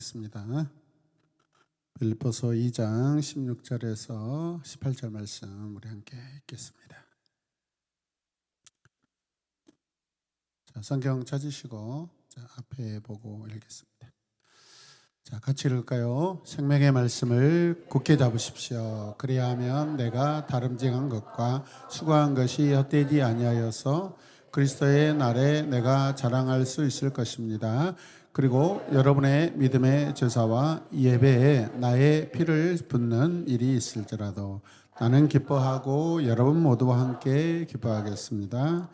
있습니다. 빌립보서 2장 16절에서 18절 말씀 우리 함께 읽겠습니다. 자, 성경 찾으시고 앞에 보고 읽겠습니다. 자, 같이 읽을까요? 생명의 말씀을 굳게 잡으십시오. 그리하면 내가 다름질한 것과 수고한 것이 헛되지 아니하여서 그리스도의 날에 내가 자랑할 수 있을 것입니다. 그리고 여러분의 믿음의 제사와 예배에 나의 피를 붓는 일이 있을지라도 나는 기뻐하고 여러분 모두와 함께 기뻐하겠습니다.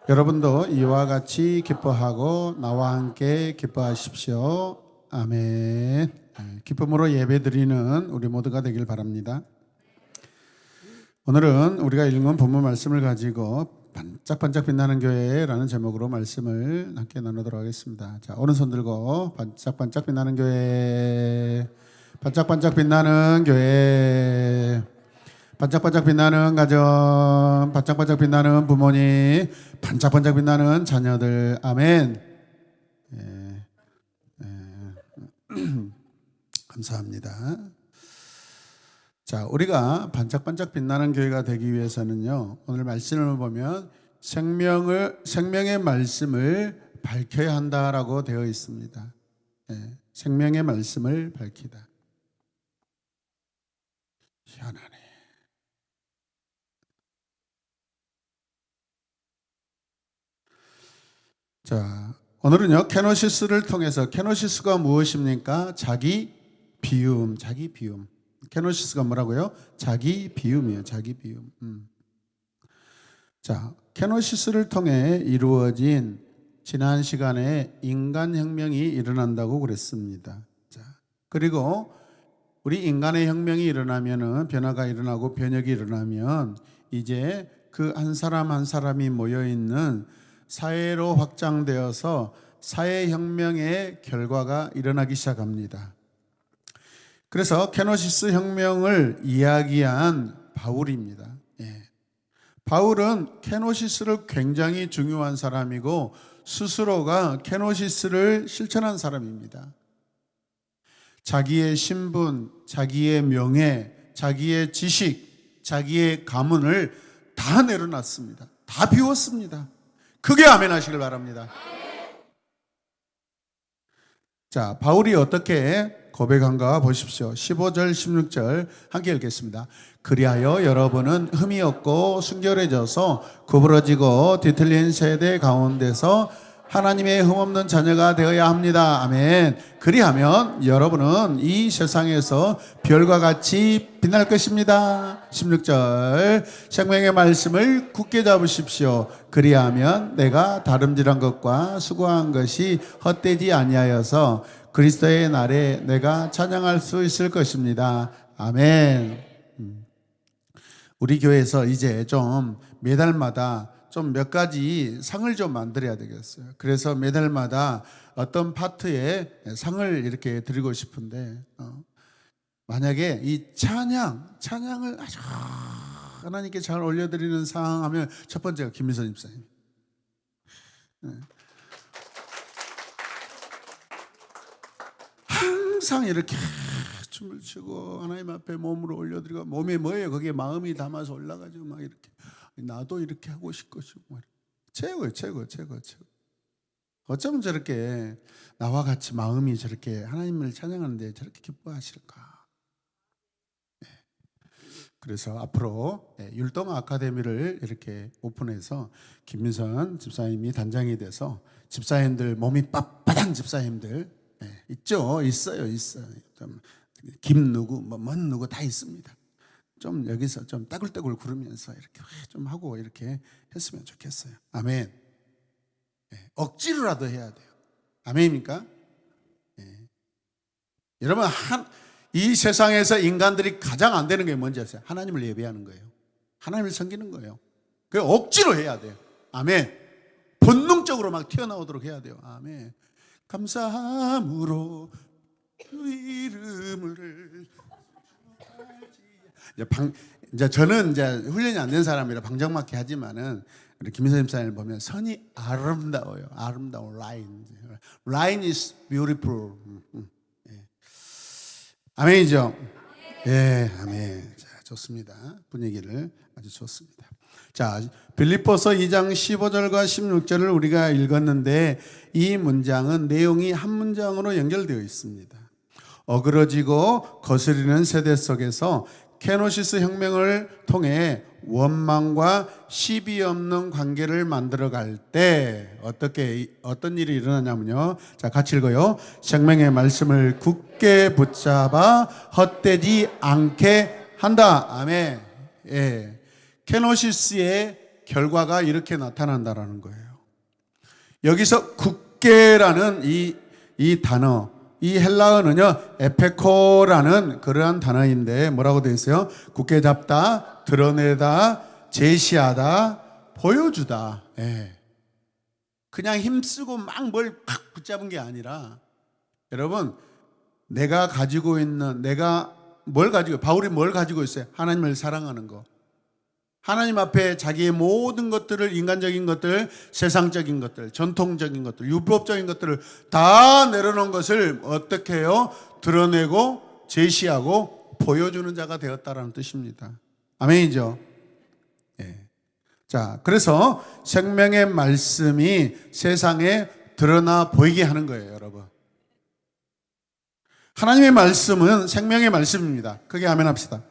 여러분도 이와 같이 기뻐하고 나와 함께 기뻐하십시오. 아멘. 기쁨으로 예배드리는 우리 모두가 되길 바랍니다. 오늘은 우리가 읽은 본문 말씀을 가지고 반짝반짝 빛나는 교회라는 제목으로 말씀을 함께 나누도록 하겠습니다. 자, 오른손 들고 반짝반짝 빛나는 교회, 반짝반짝 빛나는 교회, 반짝반짝 빛나는 가정, 반짝반짝 빛나는 부모님, 반짝반짝 빛나는 자녀들. 아멘. 감사합니다. 자, 우리가 반짝반짝 빛나는 교회가 되기 위해서는요, 오늘 말씀을 보면 생명의 말씀을 밝혀야 한다라고 되어 있습니다. 생명의 말씀을 밝히다. 희한하네. 자, 오늘은요, 케노시스를 통해서, 케노시스가 무엇입니까? 자기 비움. 케노시스가 뭐라고요? 자기 비움이에요. 자기 비움. 자, 케노시스를 통해 이루어진 지난 시간에 인간혁명이 일어난다고 그랬습니다. 자, 그리고 우리 인간의 혁명이 일어나면은, 변화가 일어나고 변혁이 일어나면 이제 그 한 사람 한 사람이 모여있는 사회로 확장되어서 사회혁명의 결과가 일어나기 시작합니다. 그래서 케노시스 혁명을 이야기한 바울입니다. 바울은 케노시스를 굉장히 중요한 사람이고 스스로가 케노시스를 실천한 사람입니다. 자기의 신분, 자기의 명예, 자기의 지식, 자기의 가문을 다 내려놨습니다. 다 비웠습니다. 크게 아멘 하시길 바랍니다. 자, 바울이 어떻게 고백한가 보십시오. 15절 16절 함께 읽겠습니다. 그리하여 여러분은 흠이 없고 순결해져서 구부러지고 뒤틀린 세대 가운데서 하나님의 흠없는 자녀가 되어야 합니다. 아멘. 그리하면 여러분은 이 세상에서 별과 같이 빛날 것입니다. 16절 생명의 말씀을 굳게 잡으십시오. 그리하면 내가 다름질한 것과 수고한 것이 헛되지 아니하여서 그리스도의 날에 내가 찬양할 수 있을 것입니다. 아멘. 우리 교회에서 이제 좀 매달마다 좀 몇 가지 상을 좀 만들어야 되겠어요. 그래서 매달마다 어떤 파트에 상을 이렇게 드리고 싶은데, 만약에 이 찬양을 아주 하나님께 잘 올려드리는 상 하면 첫 번째가 김민선 집사님. 항상 이렇게 춤을 추고 하나님 앞에 몸으로 올려드리고, 몸이 뭐예요? 거기에 마음이 담아서 올라가지고 막 이렇게 나도 이렇게 하고 싶고 최고예요. 최고. 어쩌면 저렇게 나와 같이 마음이 저렇게 하나님을 찬양하는데 저렇게 기뻐하실까? 그래서 앞으로 율동 아카데미를 이렇게 오픈해서 김민선 집사님이 단장이 돼서 집사님들 몸이 빳빳한 집사님들 있어요. 김 누구 뭔 누구 다 있습니다. 좀 여기서 좀 따글따글 구르면서 이렇게 좀 하고 이렇게 했으면 좋겠어요. 아멘. 억지로라도 해야 돼요. 아멘입니까? 여러분, 이 세상에서 인간들이 가장 안 되는 게 뭔지 아세요? 하나님을 예배하는 거예요. 하나님을 섬기는 거예요. 그걸 억지로 해야 돼요. 아멘. 본능적으로 막 튀어나오도록 해야 돼요. 아멘. 감사함으로 그 이름을 이제 저는 이제 훈련이 안 된 사람이라 방정맞게 하지만은 우리 김민선 집사님을 보면 선이 아름다워요. 아름다운 라인. Line is beautiful. 아멘이죠? 예, 아멘. 자, 좋습니다. 분위기를 아주 좋습니다. 자, 빌립보서 2장 15절과 16절을 우리가 읽었는데 이 문장은 내용이 한 문장으로 연결되어 있습니다. 어그러지고 거스리는 세대 속에서 케노시스 혁명을 통해 원망과 시비 없는 관계를 만들어갈 때 어떤 일이 일어나냐면요. 자, 같이 읽어요. 생명의 말씀을 굳게 붙잡아 헛되지 않게 한다. 아멘. 예. 케노시스의 결과가 이렇게 나타난다라는 거예요. 여기서 굳게라는 이 단어, 이 헬라어는요, 에페코라는 그러한 단어인데 뭐라고 되어 있어요? 굳게 잡다, 드러내다, 제시하다, 보여주다. 예. 그냥 힘쓰고 막 뭘 팍 붙잡은 게 아니라, 여러분, 내가 가지고 있는, 바울이 뭘 가지고 있어요? 하나님을 사랑하는 거. 하나님 앞에 자기의 모든 것들을, 인간적인 것들, 세상적인 것들, 전통적인 것들, 율법적인 것들을 다 내려놓은 것을 어떻게 해요? 드러내고 제시하고 보여주는 자가 되었다라는 뜻입니다. 아멘이죠? 예. 자, 그래서 생명의 말씀이 세상에 드러나 보이게 하는 거예요, 여러분. 하나님의 말씀은 생명의 말씀입니다. 그게 아멘 합시다.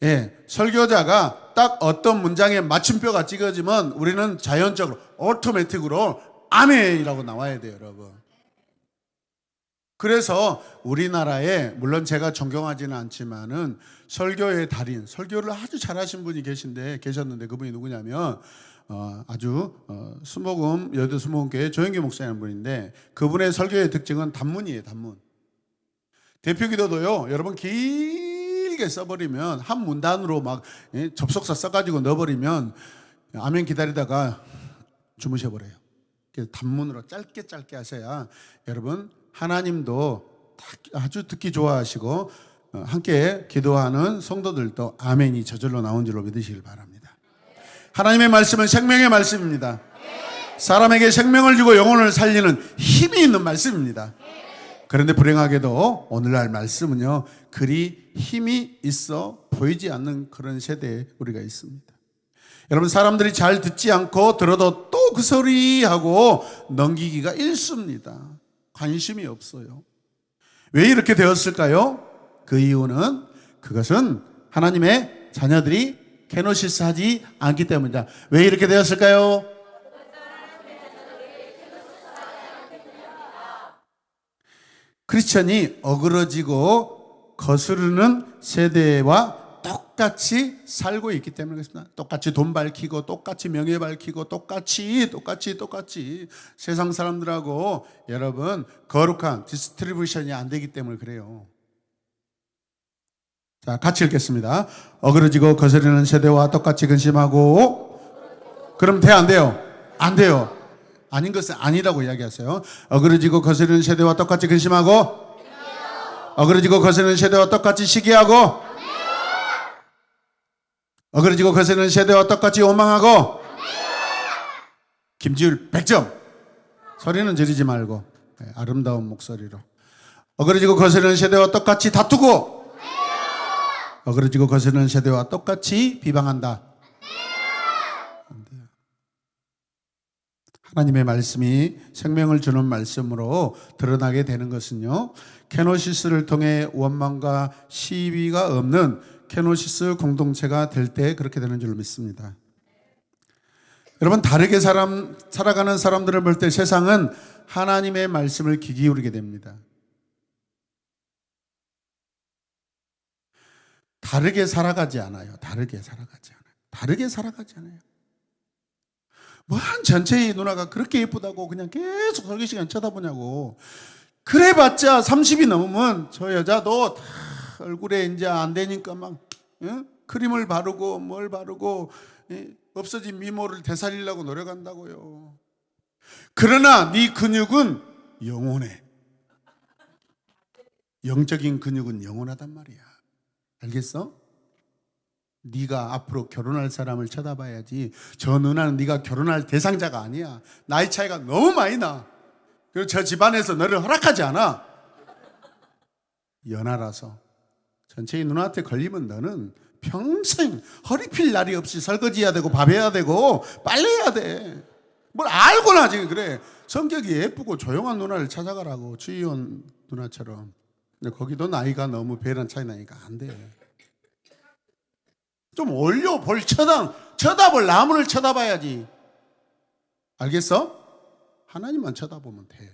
예, 설교자가 딱 어떤 문장에 맞춤표가 찍어지면 우리는 자연적으로 오토매틱으로 아멘이라고 나와야 돼요, 여러분. 그래서 우리나라에 물론 제가 존경하지는 않지만은 설교의 달인, 설교를 아주 잘하신 분이 계셨는데 그분이 누구냐면 아주 여도 수목음교회 조영기 목사님 분인데 그분의 설교의 특징은 단문이에요, 단문. 대표기도도요, 여러분 길게 써버리면 한 문단으로 막 접속사 써가지고 넣어버리면 아멘 기다리다가 주무셔버려요. 그래서 단문으로 짧게 하셔야 여러분 하나님도 아주 듣기 좋아하시고 함께 기도하는 성도들도 아멘이 저절로 나온 줄로 믿으시길 바랍니다. 하나님의 말씀은 생명의 말씀입니다. 사람에게 생명을 주고 영혼을 살리는 힘이 있는 말씀입니다. 그런데 불행하게도 오늘날 말씀은요, 그리 힘이 있어 보이지 않는 그런 세대에 우리가 있습니다. 여러분, 사람들이 잘 듣지 않고 들어도 또 그 소리하고 넘기기가 일쑤입니다. 관심이 없어요. 왜 이렇게 되었을까요? 그 이유는 그것은 하나님의 자녀들이 케노시스 하지 않기 때문이다. 왜 이렇게 되었을까요? 크리스천이 어그러지고 거스르는 세대와 똑같이 살고 있기 때문에 그렇습니다. 똑같이 돈 밝히고 똑같이 명예 밝히고 똑같이 세상 사람들하고 여러분 거룩한 디스트리뷰션이 안 되기 때문에 그래요. 자, 같이 읽겠습니다. 어그러지고 거스르는 세대와 똑같이 근심하고 그럼 돼, 안 돼요? 안 돼요. 아닌 것은 아니라고 이야기하세요. 어그러지고 거스르는 세대와 똑같이 근심하고 어그러지고 거스르는 세대와 똑같이 시기하고 어그러지고 거스르는 세대와 똑같이 원망하고 김지율 100점. 소리는 지르지 말고 아름다운 목소리로. 어그러지고 거스르는 세대와 똑같이 다투고 어그러지고 거스르는 세대와 똑같이 비방한다. 하나님의 말씀이 생명을 주는 말씀으로 드러나게 되는 것은요, 케노시스를 통해 원망과 시비가 없는 케노시스 공동체가 될 때 그렇게 되는 줄 믿습니다. 여러분, 다르게 살아가는 사람들을 볼 때 세상은 하나님의 말씀을 귀 기울이게 됩니다. 다르게 살아가지 않아요. 다르게 살아가지 않아요. 뭐 한 전체의 누나가 그렇게 예쁘다고 그냥 계속 설교 시간 쳐다보냐고. 그래봤자 30이 넘으면 저 여자도 다 얼굴에 이제 안 되니까 막 크림을 바르고 뭘 바르고 없어진 미모를 되살리려고 노력한다고요. 그러나 네 근육은 영원해. 영적인 근육은 영원하단 말이야. 알겠어? 네가 앞으로 결혼할 사람을 쳐다봐야지. 저 누나는 네가 결혼할 대상자가 아니야. 나이 차이가 너무 많이 나. 그리고 저 집안에서 너를 허락하지 않아. 연하라서 전체 이 누나한테 걸리면 너는 평생 허리 필 날이 없이 설거지해야 되고 밥해야 되고 빨래해야 돼. 뭘 알고나 지금 그래. 성격이 예쁘고 조용한 누나를 찾아가라고, 주희원 누나처럼. 근데 거기도 나이가 너무 배랑 차이 나니까 안 돼. 좀 올려 볼 쳐다볼 나무를 쳐다봐야지. 알겠어? 하나님만 쳐다보면 돼.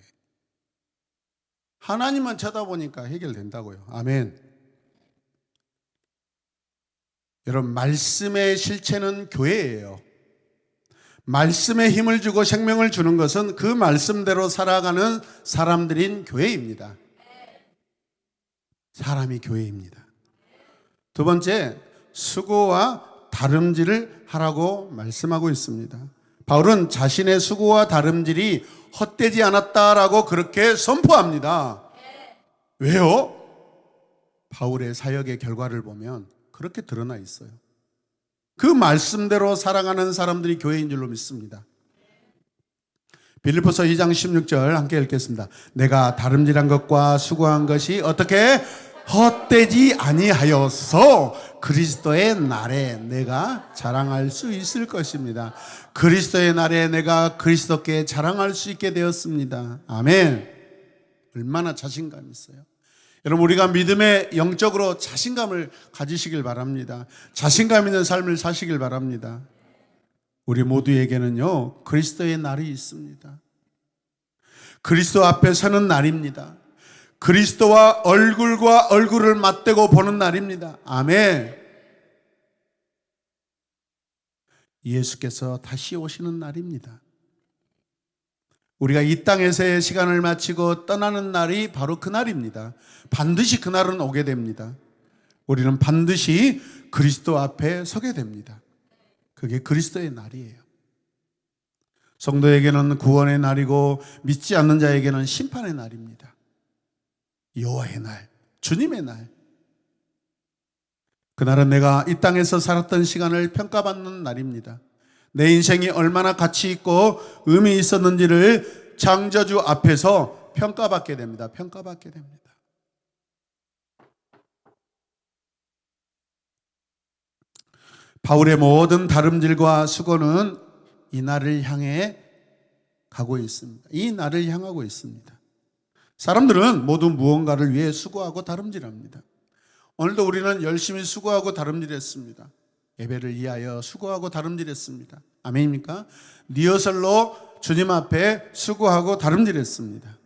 하나님만 쳐다보니까 해결된다고요. 아멘. 여러분, 말씀의 실체는 교회예요. 말씀에 힘을 주고 생명을 주는 것은 그 말씀대로 살아가는 사람들인 교회입니다. 사람이 교회입니다. 두 번째, 수고와 다름질을 하라고 말씀하고 있습니다. 바울은 자신의 수고와 다름질이 헛되지 않았다라고 그렇게 선포합니다. 왜요? 바울의 사역의 결과를 보면 그렇게 드러나 있어요. 그 말씀대로 살아가는 사람들이 교회인 줄로 믿습니다. 빌립보서 2장 16절 함께 읽겠습니다. 내가 다름질한 것과 수고한 것이 어떻게 헛되지 아니하여서 그리스도의 날에 내가 자랑할 수 있을 것입니다. 그리스도의 날에 내가 그리스도께 자랑할 수 있게 되었습니다. 아멘. 얼마나 자신감이 있어요. 여러분, 우리가 믿음의 영적으로 자신감을 가지시길 바랍니다. 자신감 있는 삶을 사시길 바랍니다. 우리 모두에게는요, 그리스도의 날이 있습니다. 그리스도 앞에 서는 날입니다. 그리스도와 얼굴과 얼굴을 맞대고 보는 날입니다. 아멘. 예수께서 다시 오시는 날입니다. 우리가 이 땅에서의 시간을 마치고 떠나는 날이 바로 그 날입니다. 반드시 그 날은 오게 됩니다. 우리는 반드시 그리스도 앞에 서게 됩니다. 그게 그리스도의 날이에요. 성도에게는 구원의 날이고 믿지 않는 자에게는 심판의 날입니다. 여호와의 날, 주님의 날. 그날은 내가 이 땅에서 살았던 시간을 평가받는 날입니다. 내 인생이 얼마나 가치 있고 의미 있었는지를 창조주 앞에서 평가받게 됩니다. 평가받게 됩니다. 바울의 모든 다름질과 수고는 이 날을 향해 가고 있습니다. 이 날을 향하고 있습니다. 사람들은 모두 무언가를 위해 수고하고 다름질합니다. 오늘도 우리는 열심히 수고하고 다름질했습니다. 예배를 위하여 수고하고 다름질했습니다. 아멘입니까? 리허설로 주님 앞에 수고하고 다름질했습니다.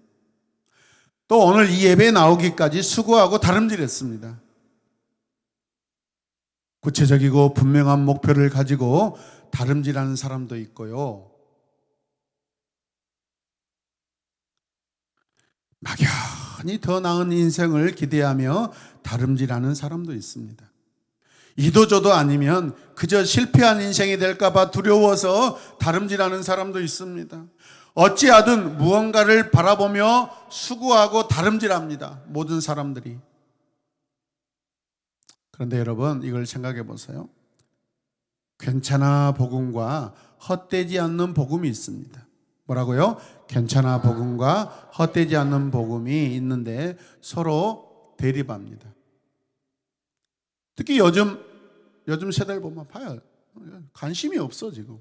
또 오늘 이 예배에 나오기까지 수고하고 다름질했습니다. 구체적이고 분명한 목표를 가지고 다름질하는 사람도 있고요, 막연히 더 나은 인생을 기대하며 다름질하는 사람도 있습니다. 이도저도 아니면 그저 실패한 인생이 될까봐 두려워서 다름질하는 사람도 있습니다. 어찌하든 무언가를 바라보며 수고하고 다름질합니다. 모든 사람들이. 그런데 여러분, 이걸 생각해 보세요. 괜찮아 복음과 헛되지 않는 복음이 있습니다. 뭐라고요? 괜찮아 복음과 헛되지 않는 복음이 있는데 서로 대립합니다. 특히 요즘 세대를 보면 봐요. 관심이 없어 지금.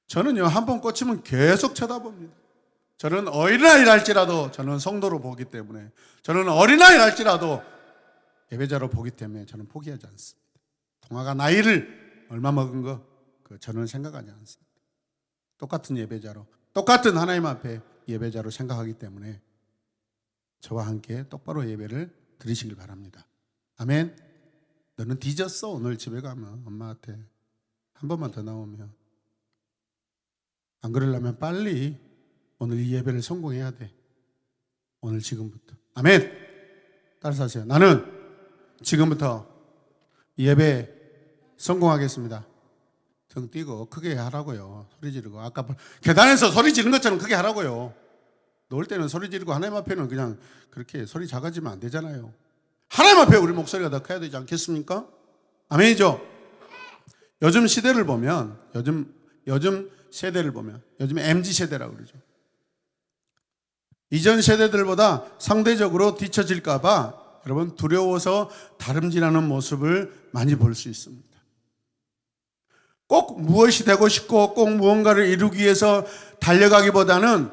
저는요, 한 번 꽂히면 계속 쳐다봅니다. 저는 어린아이를 할지라도 저는 성도로 보기 때문에, 저는 어린아이를 할지라도 예배자로 보기 때문에 저는 포기하지 않습니다. 동아가 나이를 얼마 먹은 거 저는 생각하지 않습니다. 똑같은 예배자로, 똑같은 하나님 앞에 예배자로 생각하기 때문에 저와 함께 똑바로 예배를 드리시길 바랍니다. 아멘. 너는 뒤졌어. 오늘 집에 가면 엄마한테 한 번만 더 나오면. 안 그러려면 빨리 오늘 이 예배를 성공해야 돼. 오늘 지금부터. 아멘. 따라서 하세요. 나는 지금부터 예배 성공하겠습니다. 등 뛰고 크게 하라고요. 소리 지르고. 아까 계단에서 소리 지른 것처럼 크게 하라고요. 놓을 때는 소리 지르고 하나님 앞에는 그냥 그렇게 소리 작아지면 안 되잖아요. 하나님 앞에 우리 목소리가 더 커야 되지 않겠습니까? 아멘이죠? 요즘 시대를 보면, 요즘 세대를 보면, 요즘 MZ 세대라고 그러죠. 이전 세대들보다 상대적으로 뒤처질까봐 여러분 두려워서 다름질하는 모습을 많이 볼 수 있습니다. 꼭 무엇이 되고 싶고 꼭 무언가를 이루기 위해서 달려가기보다는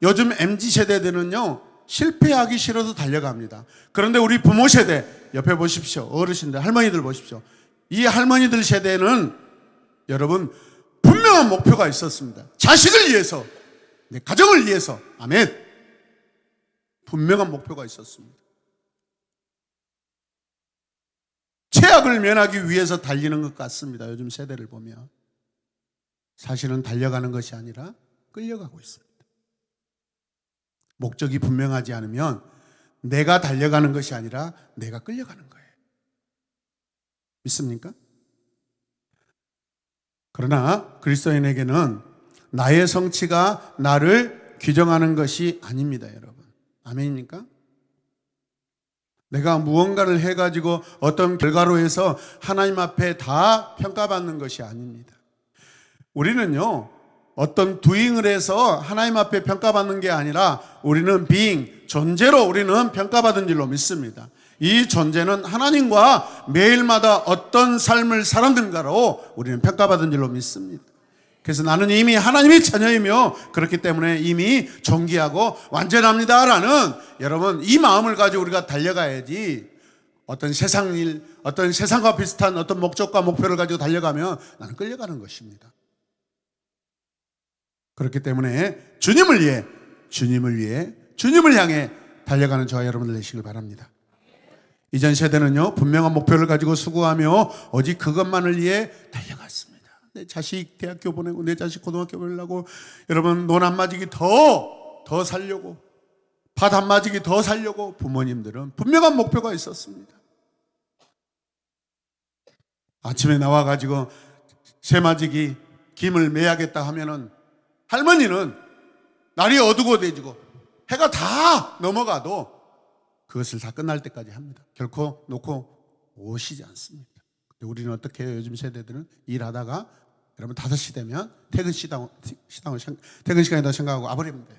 요즘 MZ세대들은요 실패하기 싫어서 달려갑니다. 그런데 우리 부모 세대 옆에 보십시오. 어르신들, 할머니들 보십시오. 이 할머니들 세대는 여러분 분명한 목표가 있었습니다. 자식을 위해서, 내 가정을 위해서. 아멘. 분명한 목표가 있었습니다. 최악을 면하기 위해서 달리는 것 같습니다. 요즘 세대를 보면 사실은 달려가는 것이 아니라 끌려가고 있습니다. 목적이 분명하지 않으면 내가 달려가는 것이 아니라 내가 끌려가는 거예요. 믿습니까? 그러나 그리스도인에게는 나의 성취가 나를 규정하는 것이 아닙니다, 여러분. 아멘입니까? 내가 무언가를 해가지고 어떤 결과로 해서 하나님 앞에 다 평가받는 것이 아닙니다. 우리는요, 어떤 doing을 해서 하나님 앞에 평가받는 게 아니라 우리는 being, 존재로 우리는 평가받은 줄로 믿습니다. 이 존재는 하나님과 매일마다 어떤 삶을 살았는가로 우리는 평가받은 줄로 믿습니다. 그래서 나는 이미 하나님의 자녀이며 그렇기 때문에 이미 존귀하고 완전합니다라는 여러분 이 마음을 가지고 우리가 달려가야지 어떤 세상 일, 어떤 세상과 비슷한 어떤 목적과 목표를 가지고 달려가면 나는 끌려가는 것입니다. 그렇기 때문에 주님을 위해 주님을 향해 달려가는 저와 여러분들 되시길 바랍니다. 이전 세대는요 분명한 목표를 가지고 수고하며 오직 그것만을 위해 달려갔습니다. 내 자식 대학교 보내고 내 자식 고등학교 보내려고 여러분 논 안 맞이기 더 살려고 밭 안 맞이기 더 살려고 부모님들은 분명한 목표가 있었습니다. 아침에 나와가지고 새 맞이기 김을 매야겠다 하면은 할머니는 날이 어두고돼지고 해가 다 넘어가도 그것을 다 끝날 때까지 합니다. 결코 놓고 오시지 않습니다. 근데 우리는 어떻게 해요? 요즘 세대들은 일하다가 여러분 5시 되면 퇴근 시간이다 생각하고 와버립니다.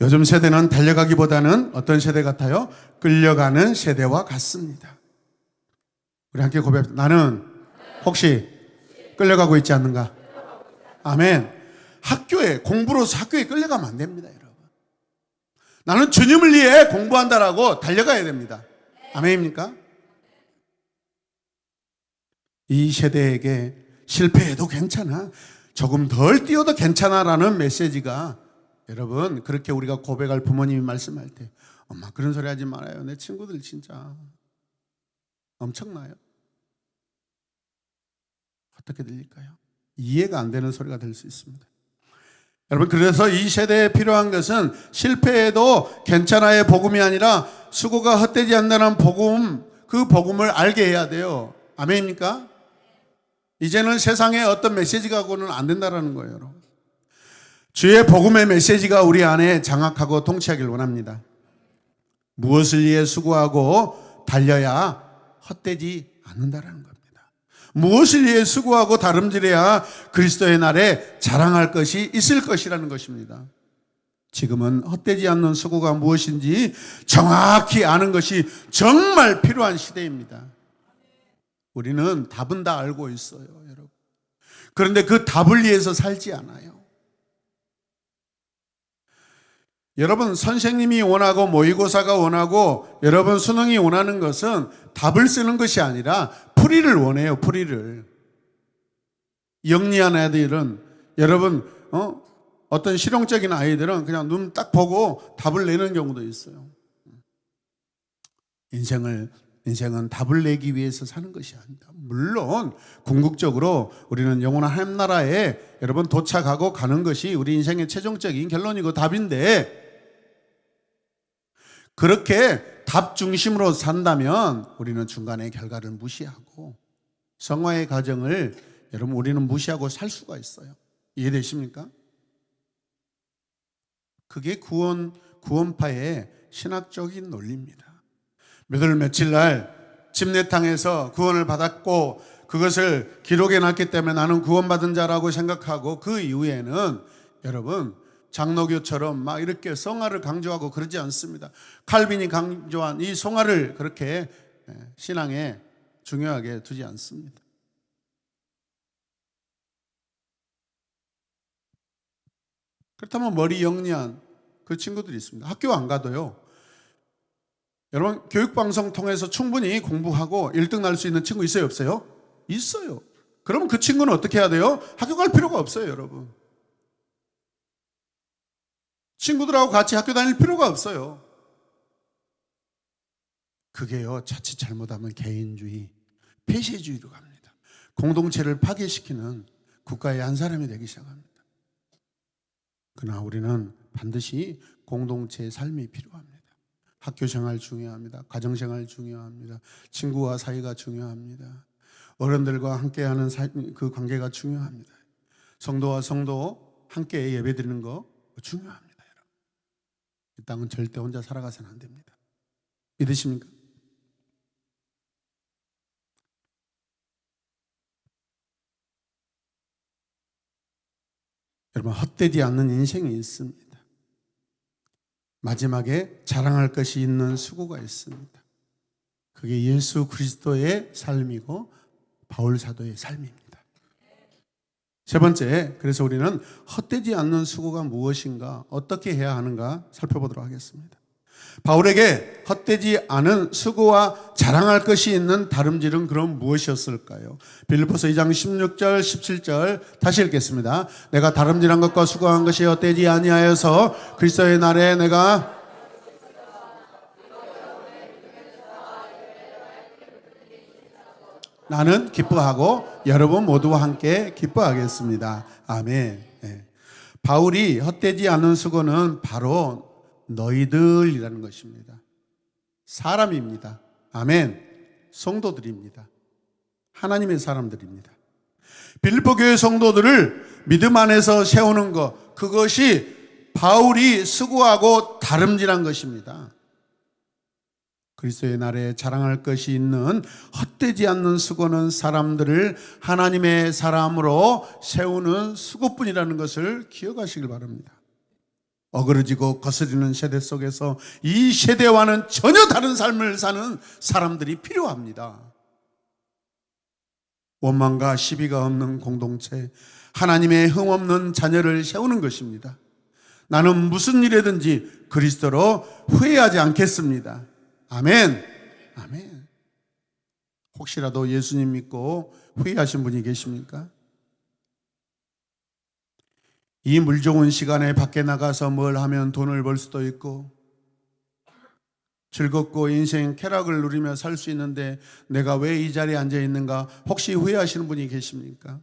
요즘 세대는 달려가기보다는 어떤 세대 같아요? 끌려가는 세대와 같습니다. 우리 함께 고백합니다. 나는 혹시 끌려가고 있지 않는가? 아멘. 학교에 공부로서 학교에 끌려가면 안 됩니다, 여러분. 나는 주님을 위해 공부한다라고 달려가야 됩니다. 아멘입니까? 이 세대에게 실패해도 괜찮아, 조금 덜 뛰어도 괜찮아라는 메시지가 여러분 그렇게 우리가 고백할 부모님이 말씀할 때 엄마 그런 소리 하지 말아요. 내 친구들 진짜 엄청나요. 어떻게 들릴까요? 이해가 안 되는 소리가 될 수 있습니다. 여러분 그래서 이 세대에 필요한 것은 실패해도 괜찮아의 복음이 아니라 수고가 헛되지 않는다는 복음, 그 복음을 알게 해야 돼요. 아멘입니까? 이제는 세상에 어떤 메시지가 갖고는 안 된다는 거예요, 여러분. 주의 복음의 메시지가 우리 안에 장악하고 통치하길 원합니다. 무엇을 위해 수고하고 달려야 헛되지 않는다는 겁니다. 무엇을 위해 수고하고 다름질해야 그리스도의 날에 자랑할 것이 있을 것이라는 것입니다. 지금은 헛되지 않는 수고가 무엇인지 정확히 아는 것이 정말 필요한 시대입니다. 우리는 답은 다 알고 있어요, 여러분. 그런데 그 답을 위해서 살지 않아요. 여러분 선생님이 원하고 모의고사가 원하고 여러분 수능이 원하는 것은 답을 쓰는 것이 아니라 풀이를 원해요. 풀이를. 영리한 아이들은 여러분 어떤 실용적인 아이들은 그냥 눈 딱 보고 답을 내는 경우도 있어요. 인생은 답을 내기 위해서 사는 것이 아니다. 물론 궁극적으로 우리는 영원한 하나님 나라에 여러분 도착하고 가는 것이 우리 인생의 최종적인 결론이고 답인데 그렇게 답 중심으로 산다면 우리는 중간에 결과를 무시하고 성화의 과정을 여러분 우리는 무시하고 살 수가 있어요. 이해되십니까? 그게 구원파의 신학적인 논리입니다. 몇 월 며칠 날 집내탕에서 구원을 받았고 그것을 기록해 놨기 때문에 나는 구원받은 자라고 생각하고 그 이후에는 여러분 장로교처럼 막 이렇게 성화를 강조하고 그러지 않습니다. 칼빈이 강조한 이 성화를 그렇게 신앙에 중요하게 두지 않습니다. 그렇다면 머리 영리한 그 친구들이 있습니다. 학교 안 가도요. 여러분 교육방송 통해서 충분히 공부하고 1등 날 수 있는 친구 있어요 없어요? 있어요. 그러면 그 친구는 어떻게 해야 돼요? 학교 갈 필요가 없어요 여러분. 친구들하고 같이 학교 다닐 필요가 없어요. 그게요 자칫 잘못하면 개인주의, 폐쇄주의로 갑니다. 공동체를 파괴시키는 국가의 한 사람이 되기 시작합니다. 그러나 우리는 반드시 공동체의 삶이 필요합니다. 학교생활 중요합니다. 가정생활 중요합니다. 친구와 사이가 중요합니다. 어른들과 함께하는 그 관계가 중요합니다. 성도와 성도 함께 예배드리는 거 중요합니다. 여러분. 이 땅은 절대 혼자 살아가서는 안 됩니다. 믿으십니까? 여러분 헛되지 않는 인생이 있습니다. 마지막에 자랑할 것이 있는 수고가 있습니다. 그게 예수 그리스도의 삶이고 바울 사도의 삶입니다. 세 번째, 그래서 우리는 헛되지 않는 수고가 무엇인가, 어떻게 해야 하는가 살펴보도록 하겠습니다. 바울에게 헛되지 않은 수고와 자랑할 것이 있는 다름질은 그럼 무엇이었을까요? 빌립보서 2장 16절 17절 다시 읽겠습니다. 내가 다름질한 것과 수고한 것이 헛되지 아니하여서 그리스도의 날에 내가 나는 기뻐하고 여러분 모두와 함께 기뻐하겠습니다. 아멘. 네. 바울이 헛되지 않은 수고는 바로 너희들이라는 것입니다. 사람입니다. 아멘. 성도들입니다. 하나님의 사람들입니다. 빌립보 교회 성도들을 믿음 안에서 세우는 것, 그것이 바울이 수고하고 다름질한 것입니다. 그리스도의 날에 자랑할 것이 있는 헛되지 않는 수고는 사람들을 하나님의 사람으로 세우는 수고뿐이라는 것을 기억하시길 바랍니다. 어그러지고 거스리는 세대 속에서 이 세대와는 전혀 다른 삶을 사는 사람들이 필요합니다. 원망과 시비가 없는 공동체, 하나님의 흠없는 자녀를 세우는 것입니다. 나는 무슨 일이든지 그리스도로 후회하지 않겠습니다. 아멘. 아멘. 혹시라도 예수님 믿고 후회하신 분이 계십니까? 이 물 좋은 시간에 밖에 나가서 뭘 하면 돈을 벌 수도 있고 즐겁고 인생 쾌락을 누리며 살 수 있는데 내가 왜 이 자리에 앉아 있는가? 혹시 후회하시는 분이 계십니까?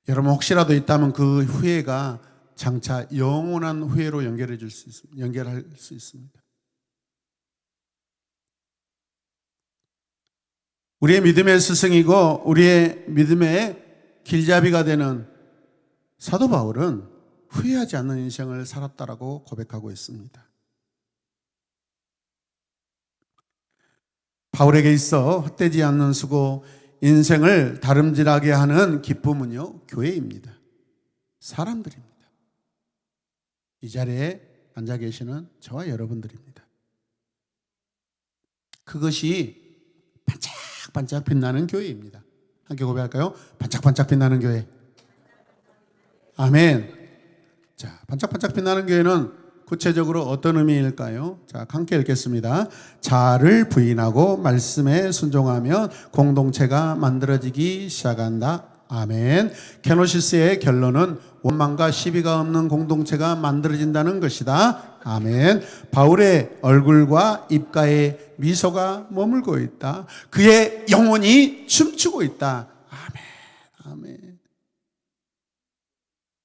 여러분 혹시라도 있다면 그 후회가 장차 영원한 후회로 연결할 수 있습니다. 우리의 믿음의 스승이고 우리의 믿음의 길잡이가 되는 사도 바울은 후회하지 않는 인생을 살았다라고 고백하고 있습니다. 바울에게 있어 헛되지 않는 수고, 인생을 다름질하게 하는 기쁨은요, 교회입니다. 사람들입니다. 이 자리에 앉아 계시는 저와 여러분들입니다. 그것이 반짝반짝 빛나는 교회입니다. 함께 고백할까요? 반짝반짝 빛나는 교회. 아멘. 자, 반짝반짝 빛나는 교회는 구체적으로 어떤 의미일까요? 자, 함께 읽겠습니다. 자아를 부인하고 말씀에 순종하면 공동체가 만들어지기 시작한다. 아멘. 케노시스의 결론은 원망과 시비가 없는 공동체가 만들어진다는 것이다. 아멘. 바울의 얼굴과 입가에 미소가 머물고 있다. 그의 영혼이 춤추고 있다. 아멘. 아멘.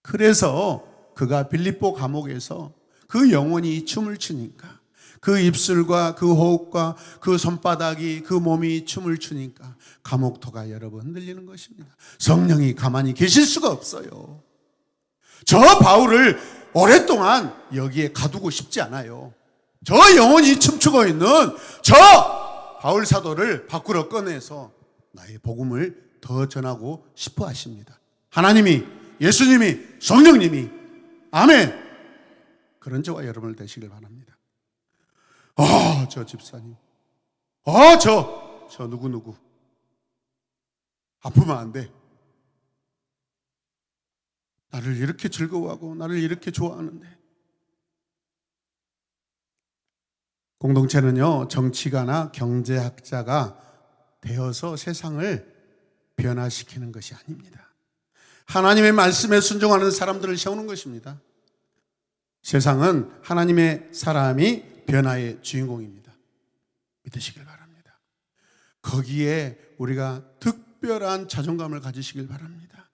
그래서 그가 빌립보 감옥에서 그 영혼이 춤을 추니까, 그 입술과 그 호흡과 그 손바닥이, 그 몸이 춤을 추니까 감옥토가 여러분 흔들리는 것입니다. 성령이 가만히 계실 수가 없어요. 저 바울을 오랫동안 여기에 가두고 싶지 않아요. 저 영혼이 춤추고 있는 저 바울 사도를 밖으로 꺼내서 나의 복음을 더 전하고 싶어 하십니다. 하나님이, 예수님이, 성령님이. 아멘. 그런 저와 여러분을 되시길 바랍니다. 저 집사님, 저 누구 아프면 안 돼. 나를 이렇게 즐거워하고 나를 이렇게 좋아하는데. 공동체는요, 정치가나 경제학자가 되어서 세상을 변화시키는 것이 아닙니다. 하나님의 말씀에 순종하는 사람들을 세우는 것입니다. 세상은 하나님의 사람이 변화의 주인공입니다. 믿으시길 바랍니다. 거기에 우리가 특별한 자존감을 가지시길 바랍니다.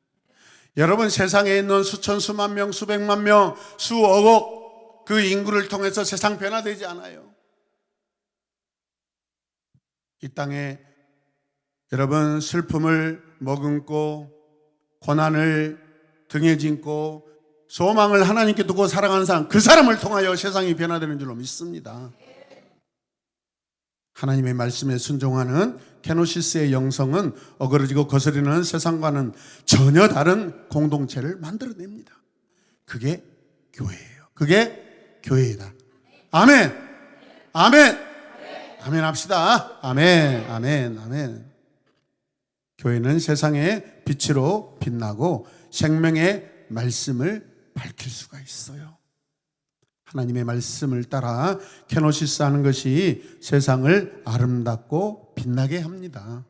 여러분, 세상에 있는 수천, 수만 명, 수백만 명, 수억억 그 인구를 통해서 세상 변화되지 않아요. 이 땅에 여러분, 슬픔을 머금고 고난을 등에 짓고 소망을 하나님께 두고 살아가는 사람, 그 사람을 통하여 세상이 변화되는 줄로 믿습니다. 하나님의 말씀에 순종하는 케노시스의 영성은 어그러지고 거스르는 세상과는 전혀 다른 공동체를 만들어냅니다. 그게 교회예요. 그게 교회이다. 아멘. 아멘. 아멘 합시다. 아멘. 아멘. 아멘. 교회는 세상의 빛으로 빛나고 생명의 말씀을 밝힐 수가 있어요. 하나님의 말씀을 따라 케노시스 하는 것이 세상을 아름답고 빛나게 합니다.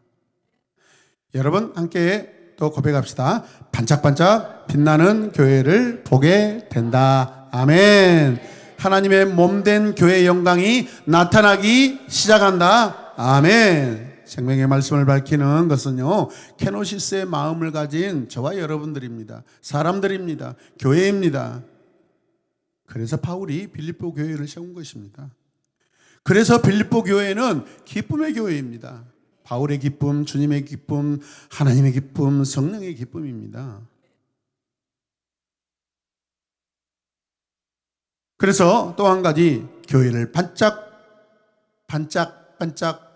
여러분, 함께 또 고백합시다. 반짝반짝 빛나는 교회를 보게 된다. 아멘. 하나님의 몸된 교회의 영광이 나타나기 시작한다. 아멘. 생명의 말씀을 밝히는 것은요, 케노시스의 마음을 가진 저와 여러분들입니다. 사람들입니다. 교회입니다. 그래서 바울이 빌립보 교회를 세운 것입니다. 그래서 빌립보 교회는 기쁨의 교회입니다. 바울의 기쁨, 주님의 기쁨, 하나님의 기쁨, 성령의 기쁨입니다. 그래서 또 한 가지, 교회를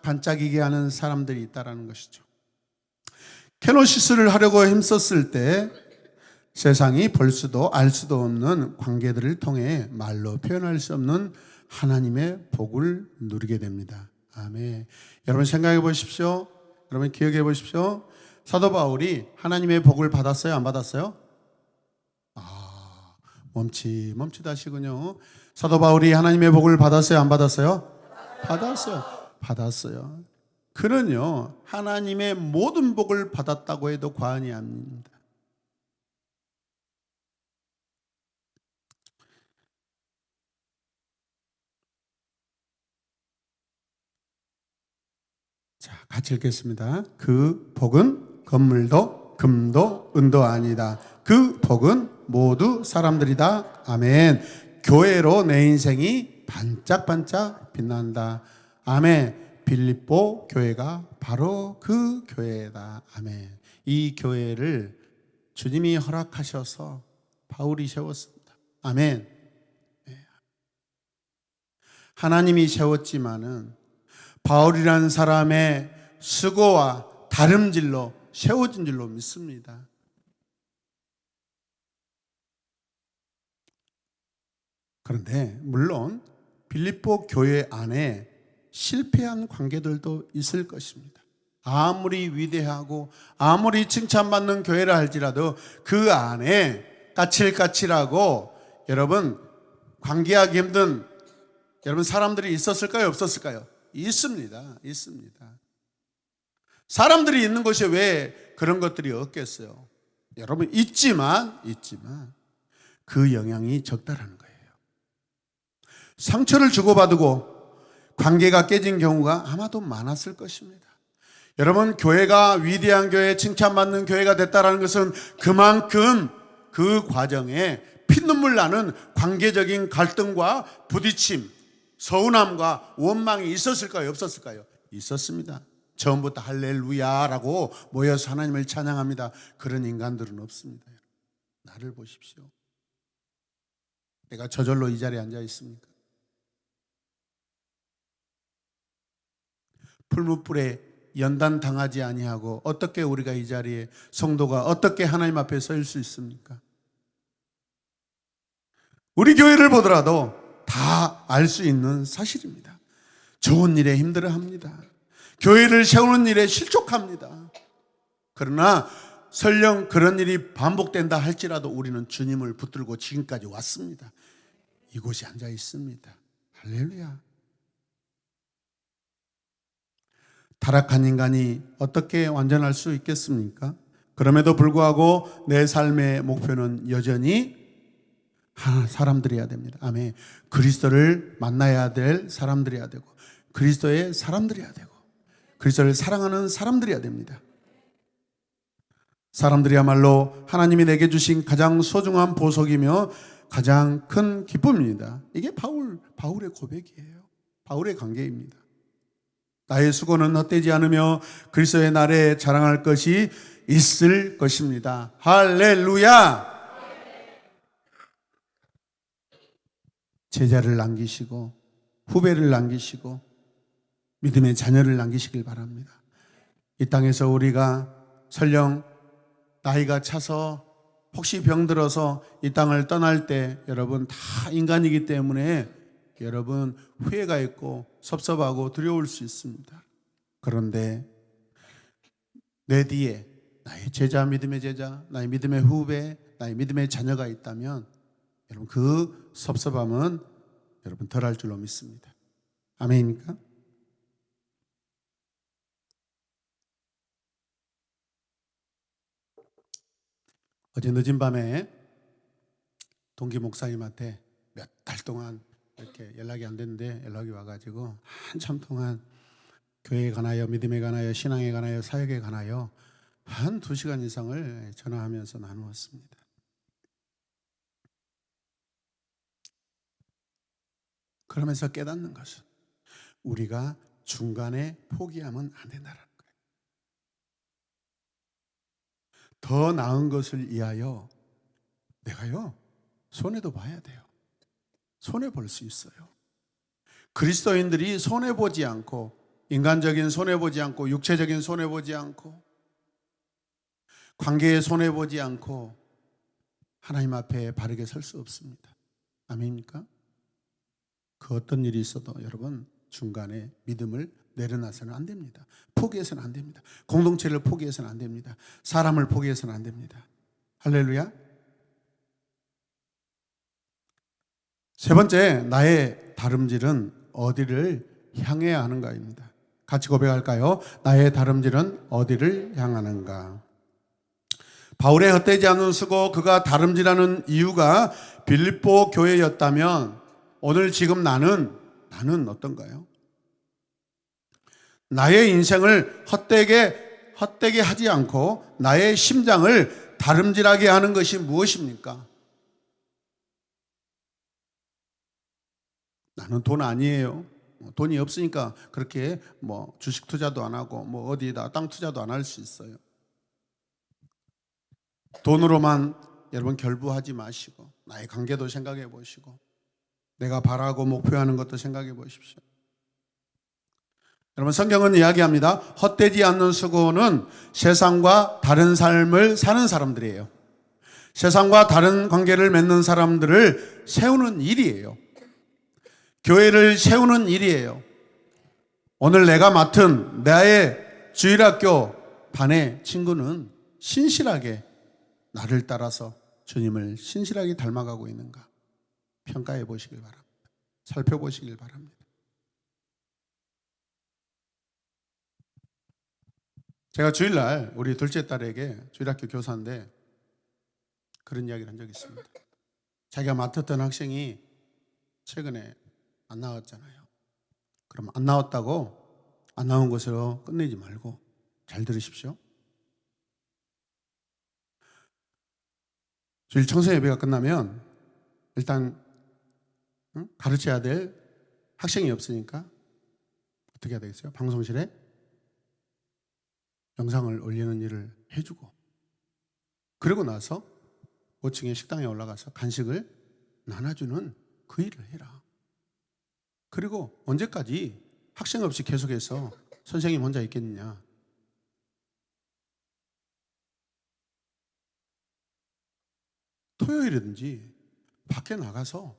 반짝이게 하는 사람들이 있다는 것이죠. 케노시스를 하려고 힘썼을 때 세상이 볼 수도 알 수도 없는 관계들을 통해 말로 표현할 수 없는 하나님의 복을 누리게 됩니다. 아멘. 여러분 생각해 보십시오. 여러분 기억해 보십시오. 사도 바울이 하나님의 복을 받았어요? 안 받았어요? 멈칫하시군요. 사도 바울이 하나님의 복을 받았어요? 안 받았어요? 받았어요. 그는요, 하나님의 모든 복을 받았다고 해도 과언이 아닙니다. 자, 같이 읽겠습니다. 그 복은 건물도 금도 은도 아니다. 그 복은 모두 사람들이다. 아멘. 교회로 내 인생이 반짝반짝 빛난다. 아멘. 빌립보 교회가 바로 그 교회다. 아멘. 이 교회를 주님이 허락하셔서 바울이 세웠습니다. 아멘. 하나님이 세웠지만은 바울이라는 사람의 수고와 다름질로 세워진 줄로 믿습니다. 그런데 물론 빌립보 교회 안에 실패한 관계들도 있을 것입니다. 아무리 위대하고 아무리 칭찬받는 교회라 할지라도 그 안에 까칠까칠하고 여러분 관계하기 힘든 여러분 사람들이 있었을까요? 없었을까요? 있습니다. 사람들이 있는 곳에 왜 그런 것들이 없겠어요? 여러분 있지만 그 영향이 적다라는 거예요. 상처를 주고받고 관계가 깨진 경우가 아마도 많았을 것입니다. 여러분 교회가 위대한 교회, 칭찬받는 교회가 됐다는 것은 그만큼 그 과정에 피눈물 나는 관계적인 갈등과 부딪힘, 서운함과 원망이 있었을까요? 없었을까요? 있었습니다. 처음부터 할렐루야라고 모여서 하나님을 찬양합니다. 그런 인간들은 없습니다. 나를 보십시오. 내가 저절로 이 자리에 앉아 있습니까? 풀무불에 연단당하지 아니하고 어떻게 우리가 이 자리에 성도가 어떻게 하나님 앞에 설 수 있습니까? 우리 교회를 보더라도 다 알 수 있는 사실입니다. 좋은 일에 힘들어합니다. 교회를 세우는 일에 실족합니다. 그러나 설령 그런 일이 반복된다 할지라도 우리는 주님을 붙들고 지금까지 왔습니다. 이곳에 앉아 있습니다. 할렐루야. 타락한 인간이 어떻게 완전할 수 있겠습니까? 그럼에도 불구하고 내 삶의 목표는 여전히 사람들이어야 됩니다. 아멘. 그리스도를 만나야 될 사람들이어야 되고, 그리스도의 사람들이어야 되고, 그리스도를 사랑하는 사람들이어야 됩니다. 사람들이야말로 하나님이 내게 주신 가장 소중한 보석이며 가장 큰 기쁨입니다. 이게 바울의 고백이에요. 바울의 관계입니다. 나의 수고는 헛되지 않으며 그리스도의 날에 자랑할 것이 있을 것입니다. 할렐루야! 제자를 남기시고 후배를 남기시고 믿음의 자녀를 남기시길 바랍니다. 이 땅에서 우리가 설령 나이가 차서 혹시 병들어서 이 땅을 떠날 때 여러분 다 인간이기 때문에 여러분 후회가 있고 섭섭하고 두려울 수 있습니다. 그런데 내 뒤에 나의 제자, 믿음의 제자, 나의 믿음의 후배, 나의 믿음의 자녀가 있다면 여러분 그 섭섭함은 여러분 덜할 줄로 믿습니다. 아멘입니까? 어제 늦은 밤에 동기 목사님한테 몇 달 동안 이렇게 연락이 안 됐는데 연락이 와가지고 한참 동안 교회에 관하여 믿음에 관하여 신앙에 관하여 사역에 관하여 한 2시간 이상을 전화하면서 나누었습니다. 그러면서 깨닫는 것은 우리가 중간에 포기하면 안 된다는 거예요. 더 나은 것을 위하여 내가요 손해도 봐야 돼요. 손해볼 수 있어요. 그리스도인들이 손해보지 않고 인간적인 손해보지 않고 육체적인 손해보지 않고 관계에 손해보지 않고 하나님 앞에 바르게 설 수 없습니다. 아멘입니까? 그 어떤 일이 있어도 여러분 중간에 믿음을 내려놔서는 안 됩니다. 포기해서는 안 됩니다. 공동체를 포기해서는 안 됩니다. 사람을 포기해서는 안 됩니다. 할렐루야. 세 번째, 나의 다름질은 어디를 향해야 하는가입니다. 같이 고백할까요? 나의 다름질은 어디를 향하는가? 바울의 헛되지 않은 수고, 그가 다름질하는 이유가 빌립보 교회였다면 오늘 지금 나는 어떤가요? 나의 인생을 헛되게 하지 않고 나의 심장을 다름질하게 하는 것이 무엇입니까? 나는 돈 아니에요. 돈이 없으니까 그렇게 주식 투자도 안 하고 어디에다 땅 투자도 안 할 수 있어요. 돈으로만 여러분 결부하지 마시고 나의 관계도 생각해 보시고 내가 바라고 목표하는 것도 생각해 보십시오. 여러분 성경은 이야기합니다. 헛되지 않는 수고는 세상과 다른 삶을 사는 사람들이에요. 세상과 다른 관계를 맺는 사람들을 세우는 일이에요. 교회를 세우는 일이에요. 오늘 내가 맡은 나의 주일학교 반의 친구는 신실하게 나를 따라서 주님을 신실하게 닮아가고 있는가 평가해 보시길 바랍니다. 살펴보시길 바랍니다. 제가 주일날 우리 둘째 딸에게 주일학교 교사인데 그런 이야기를 한 적이 있습니다. 자기가 맡았던 학생이 최근에 안 나왔잖아요. 그럼 안 나왔다고 안 나온 것으로 끝내지 말고 잘 들으십시오. 주일 청소 예배가 끝나면 일단 가르쳐야 될 학생이 없으니까 어떻게 해야 되겠어요? 방송실에 영상을 올리는 일을 해주고 그러고 나서 5층에 식당에 올라가서 간식을 나눠주는 그 일을 해라. 그리고 언제까지 학생 없이 계속해서 선생님 혼자 있겠느냐? 토요일이든지 밖에 나가서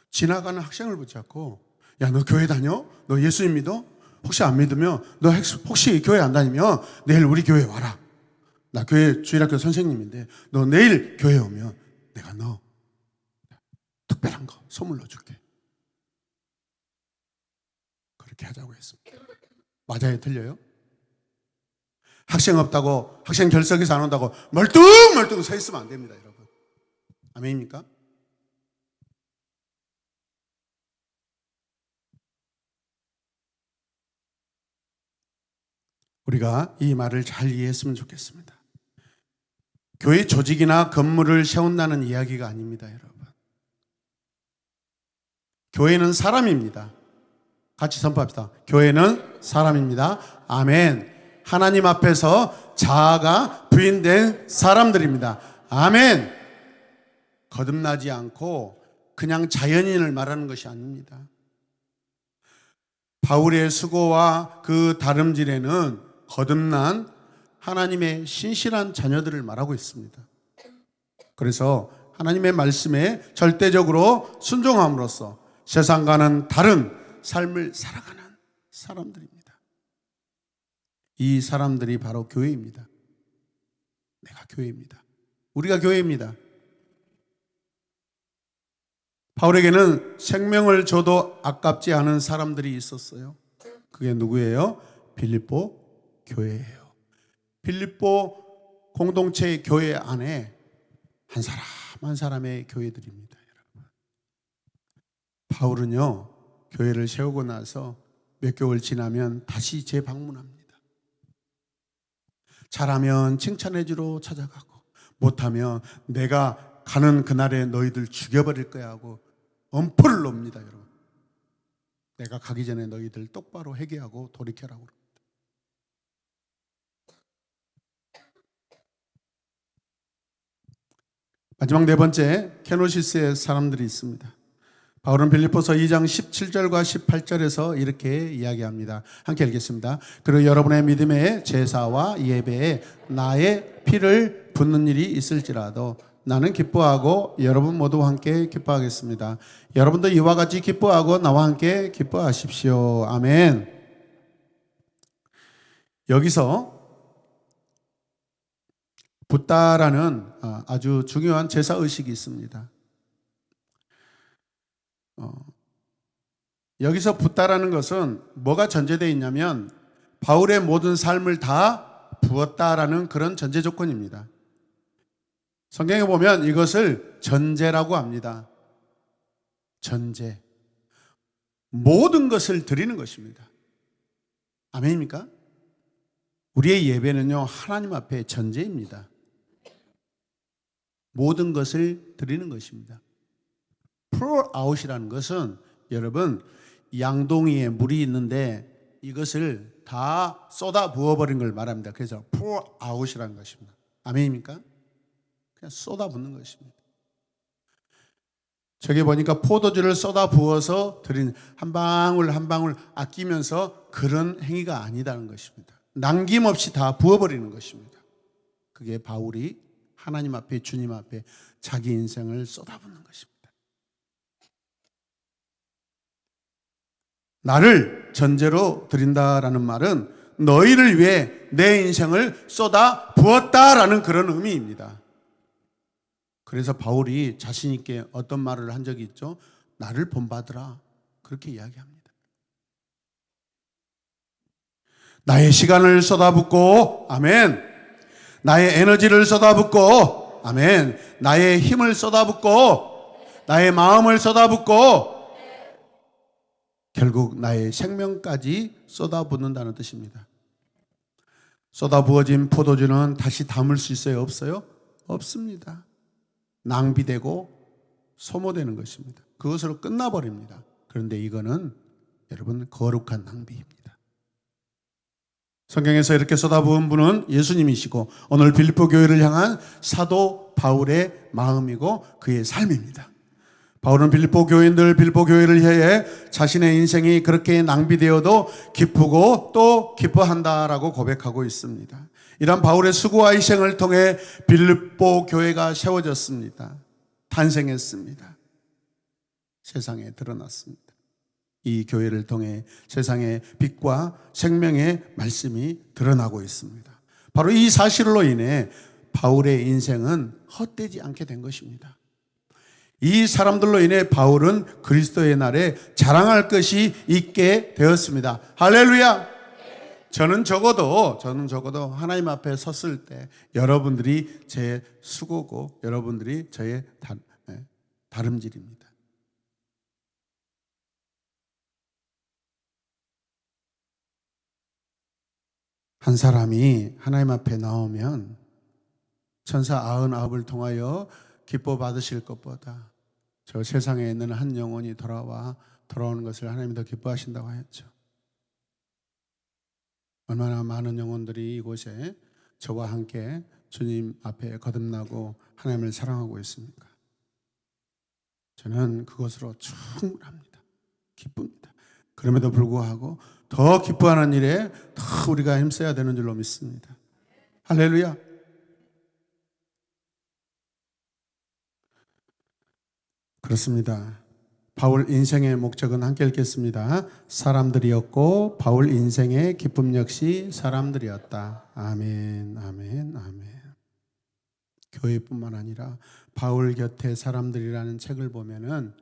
지나가는 학생을 붙잡고, 야, 너 교회 다녀? 너 예수님 믿어? 혹시 안 믿으면, 너 혹시 교회 안 다니면 내일 우리 교회 와라. 나 교회 주일학교 선생님인데 너 내일 교회 오면 내가 너 특별한 거 선물로 줄게. 그렇게 하자고 했습니다. 맞아요? 틀려요? 학생 없다고, 학생 결석에서 안 온다고 멀뚱멀뚱 서 있으면 안 됩니다, 여러분. 아멘입니까? 우리가 이 말을 잘 이해했으면 좋겠습니다. 교회 조직이나 건물을 세운다는 이야기가 아닙니다, 여러분. 교회는 사람입니다. 같이 선포합시다. 교회는 사람입니다. 아멘. 하나님 앞에서 자아가 부인된 사람들입니다. 아멘. 거듭나지 않고 그냥 자연인을 말하는 것이 아닙니다. 바울의 수고와 그 다름질에는 거듭난 하나님의 신실한 자녀들을 말하고 있습니다. 그래서 하나님의 말씀에 절대적으로 순종함으로써 세상과는 다른 삶을 살아가는 사람들입니다. 이 사람들이 바로 교회입니다. 내가 교회입니다. 우리가 교회입니다. 바울에게는 생명을 줘도 아깝지 않은 사람들이 있었어요. 그게 누구예요? 빌립보 교회예요. 빌립보 공동체의 교회 안에 한 사람 한 사람의 교회들입니다, 여러분. 바울은요, 교회를 세우고 나서 몇 개월 지나면 다시 재방문합니다. 잘하면 칭찬해 주러 찾아가고, 못하면 내가 가는 그날에 너희들 죽여버릴 거야 하고 엄포를 놉니다, 여러분. 내가 가기 전에 너희들 똑바로 회개하고 돌이켜라고. 마지막 네 번째, 케노시스의 사람들이 있습니다. 바울은 빌립보서 2장 17절과 18절에서 이렇게 이야기합니다. 함께 읽겠습니다. 그리고 여러분의 믿음의 제사와 예배에 나의 피를 붓는 일이 있을지라도 나는 기뻐하고 여러분 모두 함께 기뻐하겠습니다. 여러분도 이와 같이 기뻐하고 나와 함께 기뻐하십시오. 아멘. 여기서 붓다라는 아주 중요한 제사의식이 있습니다. 여기서 붓다라는 것은 뭐가 전제되어 있냐면 바울의 모든 삶을 다 부었다라는 그런 전제 조건입니다. 성경에 보면 이것을 전제라고 합니다. 전제. 모든 것을 드리는 것입니다. 아멘입니까? 우리의 예배는요, 하나님 앞에 전제입니다. 모든 것을 드리는 것입니다. pour out이라는 것은 여러분, 양동이에 물이 있는데 이것을 다 쏟아 부어버린 걸 말합니다. 그래서 pour out이라는 것입니다. 아멘입니까? 그냥 쏟아 붓는 것입니다. 저기 보니까 포도주를 쏟아 부어서 드린 한 방울 한 방울 아끼면서 그런 행위가 아니다는 것입니다. 남김없이 다 부어버리는 것입니다. 그게 바울이 하나님 앞에, 주님 앞에 자기 인생을 쏟아붓는 것입니다. 나를 전제로 드린다라는 말은 너희를 위해 내 인생을 쏟아 부었다라는 그런 의미입니다. 그래서 바울이 자신 있게 어떤 말을 한 적이 있죠? 나를 본받으라, 그렇게 이야기합니다. 나의 시간을 쏟아붓고, 아멘. 나의 에너지를 쏟아붓고, 아멘. 나의 힘을 쏟아붓고, 나의 마음을 쏟아붓고, 결국 나의 생명까지 쏟아붓는다는 뜻입니다. 쏟아부어진 포도주는 다시 담을 수 있어요? 없어요? 없습니다. 낭비되고 소모되는 것입니다. 그것으로 끝나버립니다. 그런데 이거는 여러분 거룩한 낭비입니다. 성경에서 이렇게 쏟아부은 분은 예수님이시고 오늘 빌립보 교회를 향한 사도 바울의 마음이고 그의 삶입니다. 바울은 빌립보 교인들, 빌립보 교회를 위해 자신의 인생이 그렇게 낭비되어도 기쁘고 또 기뻐한다라고 고백하고 있습니다. 이런 바울의 수고와 희생을 통해 빌립보 교회가 세워졌습니다. 탄생했습니다. 세상에 드러났습니다. 이 교회를 통해 세상의 빛과 생명의 말씀이 드러나고 있습니다. 바로 이 사실로 인해 바울의 인생은 헛되지 않게 된 것입니다. 이 사람들로 인해 바울은 그리스도의 날에 자랑할 것이 있게 되었습니다. 할렐루야! 저는 적어도 하나님 앞에 섰을 때 여러분들이 제 수고고 여러분들이 저의 다름질입니다. 한 사람이 하나님 앞에 나오면 천사 99을 통하여 기뻐 받으실 것보다 저 세상에 있는 한 영혼이 돌아오는 것을 하나님이 더 기뻐하신다고 하였죠. 얼마나 많은 영혼들이 이곳에 저와 함께 주님 앞에 거듭나고 하나님을 사랑하고 있습니까? 저는 그것으로 충분합니다. 기쁩니다. 그럼에도 불구하고 더 기뻐하는 일에 더 우리가 힘써야 되는 줄로 믿습니다. 할렐루야. 그렇습니다. 바울 인생의 목적은 함께 읽겠습니다. 사람들이었고 바울 인생의 기쁨 역시 사람들이었다. 아멘, 아멘, 아멘. 교회뿐만 아니라 바울 곁에 사람들이라는 책을 보면은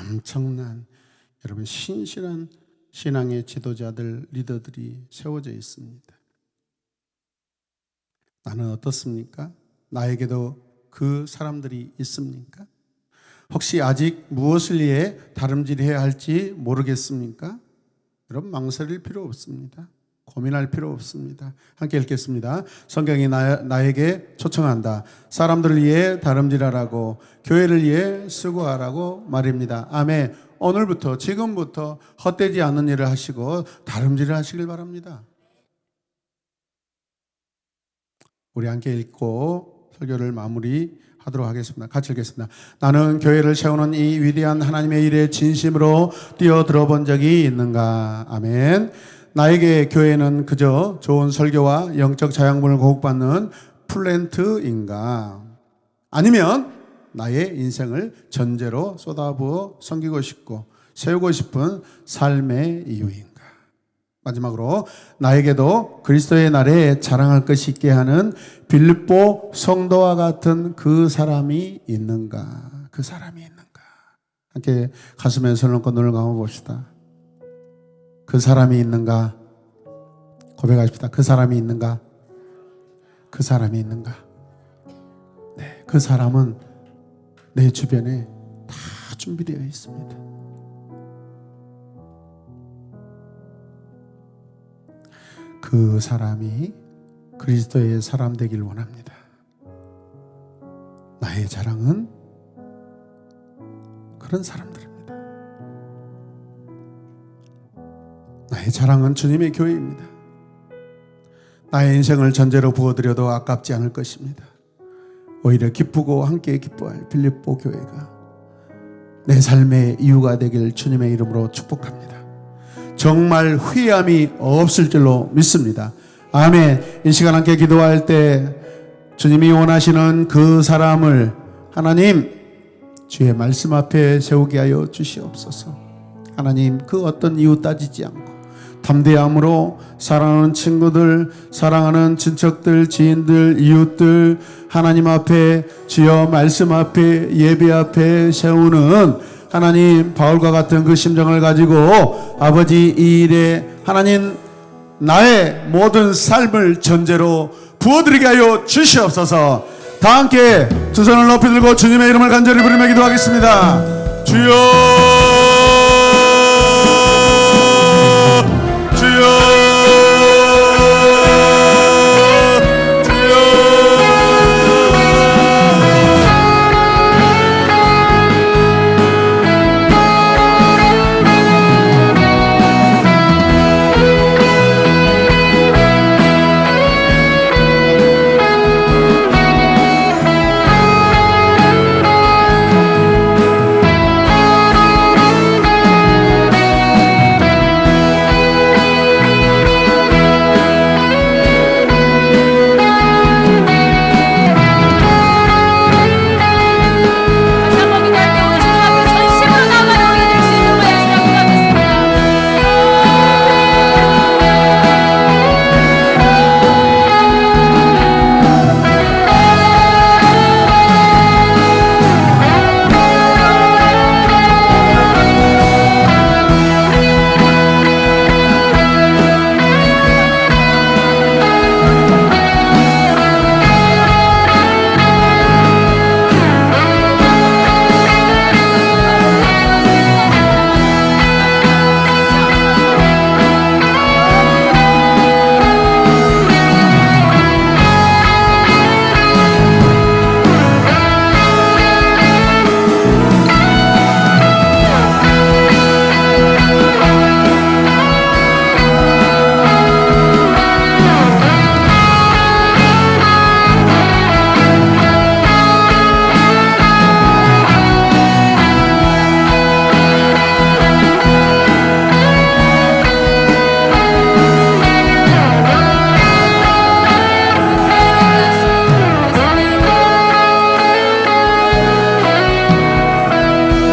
엄청난 여러분 신실한 신앙의 지도자들, 리더들이 세워져 있습니다. 나는 어떻습니까? 나에게도 그 사람들이 있습니까? 혹시 아직 무엇을 위해 다름질해야 할지 모르겠습니까? 여러분 망설일 필요 없습니다. 고민할 필요 없습니다. 함께 읽겠습니다. 성경이 나에게 초청한다. 사람들을 위해 다름질하라고, 교회를 위해 수고하라고 말입니다. 아멘. 오늘부터 지금부터 헛되지 않는 일을 하시고 다름질을 하시길 바랍니다. 우리 함께 읽고 설교를 마무리하도록 하겠습니다. 같이 읽겠습니다. 나는 교회를 세우는 이 위대한 하나님의 일에 진심으로 뛰어들어 본 적이 있는가? 아멘. 나에게 교회는 그저 좋은 설교와 영적 자양분을 공급받는 플랜트인가? 아니면 나의 인생을 전제로 쏟아부어 섬기고 싶고 세우고 싶은 삶의 이유인가? 마지막으로 나에게도 그리스도의 날에 자랑할 것이 있게 하는 빌립보 성도와 같은 그 사람이 있는가? 그 사람이 있는가? 함께 가슴에 손을 얹고 눈을 감아봅시다. 그 사람이 있는가? 고백하십시다. 그 사람이 있는가? 그 사람이 있는가? 네, 그 사람은 내 주변에 다 준비되어 있습니다. 그 사람이 그리스도의 사람 되길 원합니다. 나의 자랑은 그런 사람들입니다. 나의 자랑은 주님의 교회입니다. 나의 인생을 전제로 부어드려도 아깝지 않을 것입니다. 오히려 기쁘고 함께 기뻐할 빌립보 교회가 내 삶의 이유가 되길 주님의 이름으로 축복합니다. 정말 후회함이 없을 줄로 믿습니다. 아멘. 이 시간 함께 기도할 때 주님이 원하시는 그 사람을 하나님 주의 말씀 앞에 세우게 하여 주시옵소서. 하나님 그 어떤 이유 따지지 않고 담대함으로 사랑하는 친구들, 사랑하는 친척들, 지인들, 이웃들 하나님 앞에 주여 말씀 앞에 예배 앞에 세우는 하나님 바울과 같은 그 심정을 가지고 아버지 이 일에 하나님 나의 모든 삶을 전제로 부어드리게 하여 주시옵소서. 다 함께 두 손을 높이 들고 주님의 이름을 간절히 부르며 기도하겠습니다. 주여 주여